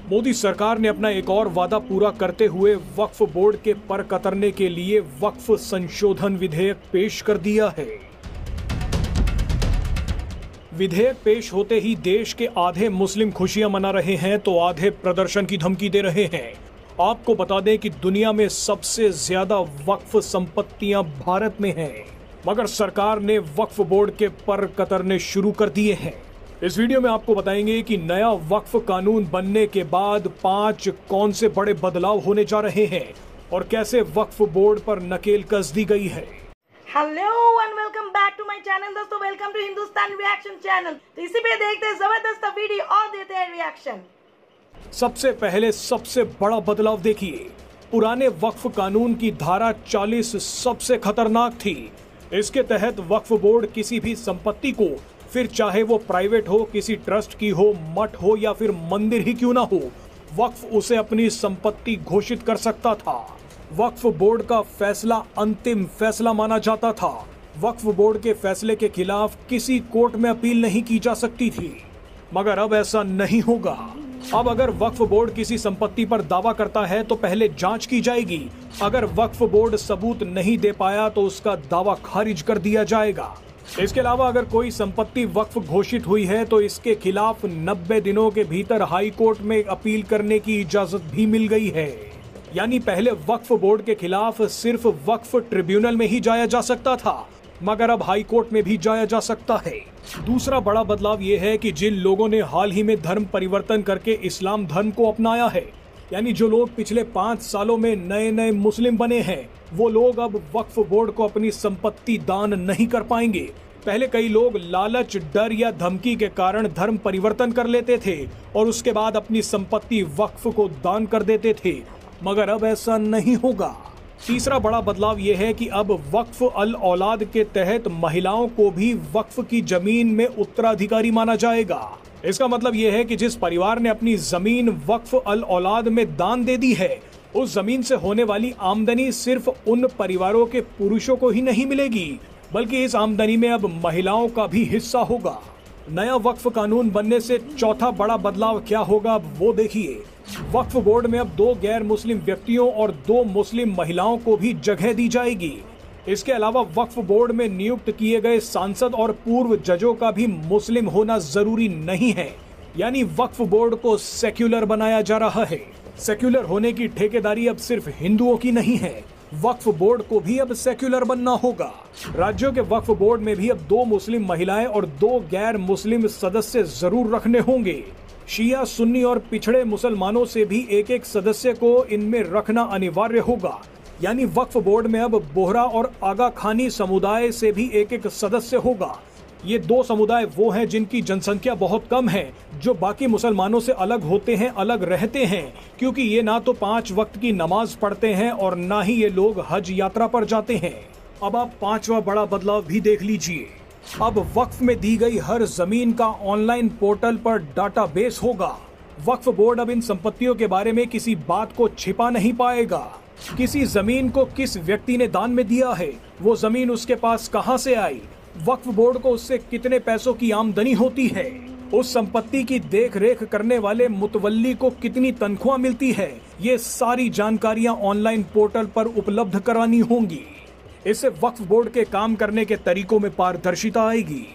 मोदी सरकार ने अपना एक और वादा पूरा करते हुए वक्फ बोर्ड के पर कतरने के लिए वक्फ संशोधन विधेयक पेश कर दिया है। विधेयक पेश होते ही देश के आधे मुस्लिम खुशियां मना रहे हैं तो आधे प्रदर्शन की धमकी दे रहे हैं। आपको बता दें कि दुनिया में सबसे ज्यादा वक्फ संपत्तियां भारत में हैं, मगर सरकार ने वक्फ बोर्ड के पर कतरने शुरू कर दिए हैं। इस वीडियो में आपको बताएंगे कि नया वक्फ कानून बनने के बाद 5 कौन से बड़े बदलाव होने जा रहे हैं और कैसे वक्फ बोर्ड पर नकेल कस दी गई है। Hello and welcome back to my channel. दोस्तों welcome to Hindustan reaction channel. तो इसी पे देखते हैं जबरदस्त वीडियो और देते हैं रिएक्शन। सबसे पहले सबसे बड़ा बदलाव देखिए। पुराने वक्फ कानून की धारा 40 सबसे खतरनाक थी। इसके तहत वक्फ बोर्ड किसी भी संपत्ति को, फिर चाहे वो प्राइवेट हो, किसी ट्रस्ट की हो, मठ हो या फिर मंदिर ही क्यों ना हो, वक्फ उसे अपनी संपत्ति घोषित कर सकता था। वक्फ बोर्ड का फैसला अंतिम फैसला माना जाता था। वक्फ बोर्ड के फैसले के खिलाफ किसी कोर्ट में अपील नहीं की जा सकती थी, मगर अब ऐसा नहीं होगा। अब अगर वक्फ बोर्ड किसी संपत्ति पर दावा करता है तो पहले जांच की जाएगी। अगर वक्फ बोर्ड सबूत नहीं दे पाया तो उसका दावा खारिज कर दिया जाएगा। इसके अलावा अगर कोई संपत्ति वक्फ घोषित हुई है तो इसके खिलाफ 90 दिनों के भीतर हाई कोर्ट में अपील करने की इजाजत भी मिल गई है। यानी पहले वक्फ बोर्ड के खिलाफ सिर्फ वक्फ ट्रिब्यूनल में ही जाया जा सकता था, मगर अब हाई कोर्ट में भी जाया जा सकता है। दूसरा बड़ा बदलाव यह है कि जिन लोगों ने हाल ही में धर्म परिवर्तन करके इस्लाम धर्म को अपनाया है, यानी जो लोग पिछले 5 सालों में नए नए मुस्लिम बने हैं, वो लोग अब वक्फ बोर्ड को अपनी संपत्ति दान नहीं कर पाएंगे। पहले कई लोग लालच, डर या धमकी के कारण धर्म परिवर्तन कर लेते थे और उसके बाद अपनी संपत्ति वक्फ को दान कर देते थे, मगर अब ऐसा नहीं होगा। तीसरा बड़ा बदलाव यह है कि अब वक्फ अल औलाद के तहत महिलाओं को भी वक्फ की जमीन में उत्तराधिकारी माना जाएगा। इसका मतलब यह है कि जिस परिवार ने अपनी जमीन वक्फ अल औलाद में दान दे दी है, उस जमीन से होने वाली आमदनी सिर्फ उन परिवारों के पुरुषों को ही नहीं मिलेगी, बल्कि इस आमदनी में अब महिलाओं का भी हिस्सा होगा। नया वक्फ कानून बनने से चौथा बड़ा बदलाव क्या होगा, अब वो देखिए। वक्फ बोर्ड में अब 2 गैर मुस्लिम व्यक्तियों और 2 मुस्लिम महिलाओं को भी जगह दी जाएगी। इसके अलावा वक्फ बोर्ड में नियुक्त किए गए सांसद और पूर्व जजों का भी मुस्लिम होना जरूरी नहीं है। यानी वक्फ बोर्ड को सेक्युलर बनाया जा रहा है। सेक्युलर होने की ठेकेदारी अब सिर्फ हिंदुओं की नहीं है, वक्फ बोर्ड को भी अब सेक्युलर बनना होगा। राज्यों के वक्फ बोर्ड में भी अब 2 मुस्लिम महिलाएं और 2 गैर मुस्लिम सदस्य जरूर रखने होंगे। शिया, सुन्नी और पिछड़े मुसलमानों से भी एक सदस्य को इनमें रखना अनिवार्य होगा। यानी वक्फ बोर्ड में अब बोहरा और आगा खानी समुदाय से भी एक सदस्य होगा। ये 2 समुदाय वो हैं जिनकी जनसंख्या बहुत कम है, जो बाकी मुसलमानों से अलग होते हैं, अलग रहते हैं, क्योंकि ये ना तो 5 वक्त की नमाज पढ़ते हैं और ना ही ये लोग हज यात्रा पर जाते हैं। अब आप 5वां बड़ा बदलाव भी देख लीजिए। अब वक्फ में दी गई हर जमीन का ऑनलाइन पोर्टल पर डाटाबेस होगा। वक्फ बोर्ड अब इन संपत्तियों के बारे में किसी बात को छिपा नहीं पाएगा। किसी जमीन को किस व्यक्ति ने दान में दिया है, वो जमीन उसके पास कहां से आई, वक्फ बोर्ड को उससे कितने पैसों की आमदनी होती है, उस संपत्ति की देख रेख करने वाले मुतवल्ली को कितनी तनख्वाह मिलती है, ये सारी जानकारियां ऑनलाइन पोर्टल पर उपलब्ध करानी होंगी। इससे वक्फ बोर्ड के काम करने के तरीकों में पारदर्शिता आएगी।